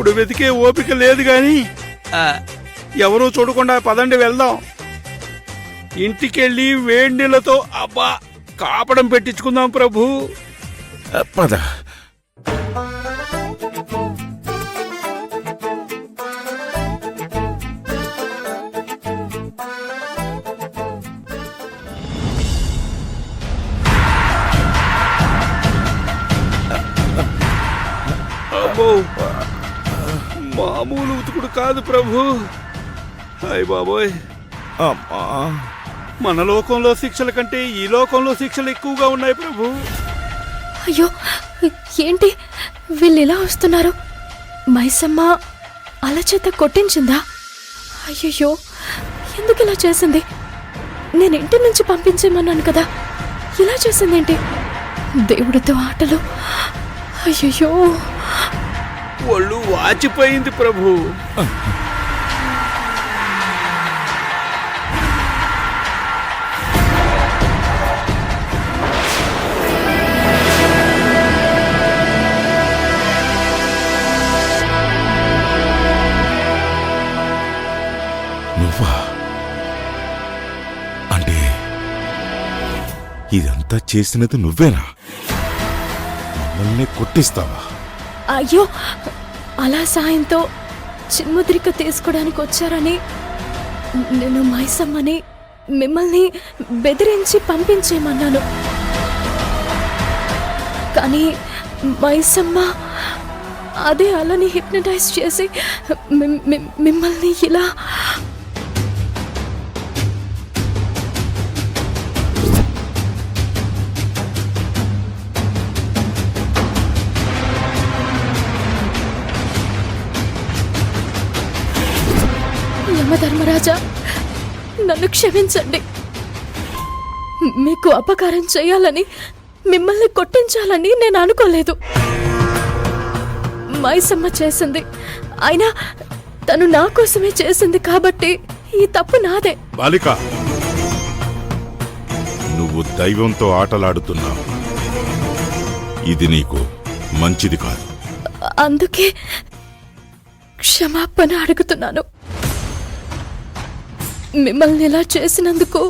ఇప్పుడు వెతికే ఓపిక లేదు గాని ఎవరూ చూడకుండా పదండి వెళ్దాం. ఇంటికెళ్ళి వేడి నీళ్ళతో అబ్బా కాపడం పెట్టించుకుందాం ప్రభు. పద. అబ్బో మామూలు ఉతుకుడు కాదు ప్రభు. హాయ్ బాబోయ్, అమ్మా, మన లోకంలో శిక్షల కంటే ఈ లోకంలో శిక్షలు ఎక్కువగా ఉన్నాయి ప్రభు. అయ్యో ఏంటి వీళ్ళు ఇలా వస్తున్నారు? మైసమ్మ అలచేత కొట్టించిందా? అయ్యయ్యో ఎందుకు ఇలా చేసింది? నేను ఇంటి నుంచి పంపించేమన్నాను కదా, ఇలా చేసిందేంటి? దేవుడితో ఆటలు. అయ్యయ్యో ఒళ్ళు వాచిపోయింది ప్రభు. నువ్వా? అంటే ఇదంతా చేసినది నువ్వేనా? మమ్మల్ని కొట్టిస్తావా? అయ్యో అలా సాయంతో చిన్ముద్రిక తీసుకోవడానికి వచ్చారని నేను మైసమ్మని మిమ్మల్ని బెదిరించి పంపించేయమన్నాను. కానీ మైసమ్మ అదే అలని హిప్నటైజ్ చేసి మిమ్మల్ని ఇలా. యమధర్మరాజా నన్ను క్షమించండి. మీకు అపకారం చేయాలని మిమ్మల్ని కొట్టించాలని నేను అనుకోలేదు. మైసమ్మ చేసింది, అయినా తను నా కోసమే చేసింది కాబట్టి ఈ తప్పు నాదే. బాలిక, నువ్వు దైవంతో ఆటలాడుతున్నావు. ఇది నీకు మంచిది కాదు. అందుకే క్షమాపణ అడుగుతున్నాను. మిమ్మల్ని ఇలా చేసినందుకు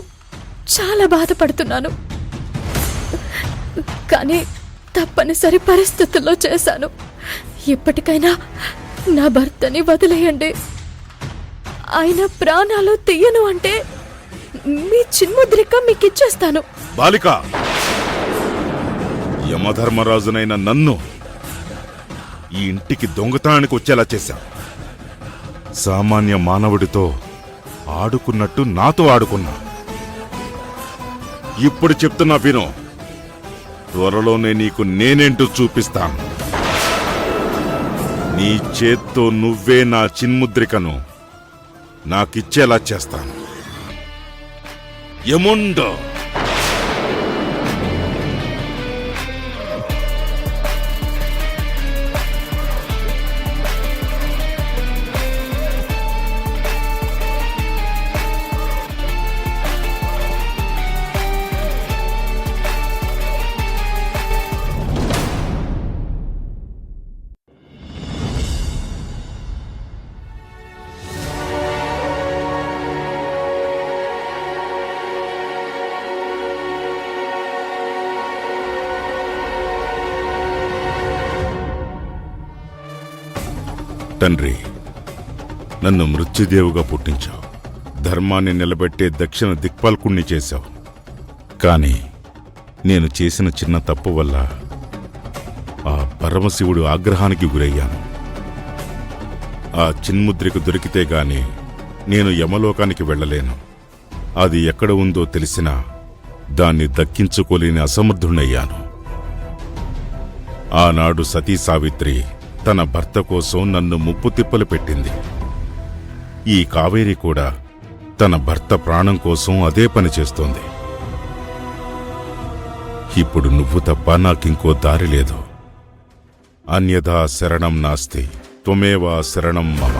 చాలా బాధపడుతున్నాను. కానీ తప్పనిసరి పరిస్థితుల్లో చేశాను. ఇప్పటికైనా నా భర్తని వదిలేయండి. ఆయన ప్రాణాలు తీయను అంటే మీ చిన్ముద్రిక మీకు ఇచ్చేస్తాను. బాలిక, యమధర్మరాజునైన నన్ను ఈ ఇంటికి దొంగతనానికి వచ్చేలా చేశావు. సామాన్య మానవుడితో ఆడుకున్నట్టు నాతో ఆడుకున్నా. ఇప్పుడు చెప్తున్నా విను. త్వరలోనే నీకు నేనేంటో చూపిస్తాను. నీ చేత్తో నువ్వే నా చిన్ముద్రికను నాకిచ్చేలా చేస్తాను. యముండో. తండ్రి, నన్ను మృత్యుదేవుగా పుట్టించావు. ధర్మాన్ని నిలబెట్టే దక్షిణ దిక్పాలకుణ్ణి చేశావు. కాని నేను చేసిన చిన్న తప్పు వల్ల ఆ పరమశివుడు ఆగ్రహానికి గురయ్యాను. ఆ చిన్ముద్రిక దొరికితే గాని నేను యమలోకానికి వెళ్ళలేను. అది ఎక్కడ ఉందో తెలిసినా దాన్ని దక్కించుకోలేని అసమర్థుణ్ణయ్యాను. ఆనాడు సతీ సావిత్రి తన భర్త కోసం నన్ను ముప్పు తిప్పలు పెట్టింది. ఈ కావేరి కూడా తన భర్త ప్రాణం కోసం అదే పని చేస్తోంది. ఇప్పుడు నువ్వు తప్ప నాకింకో దారి లేదు. అన్యథా శరణం నాస్తి త్వమేవ శరణం మమ.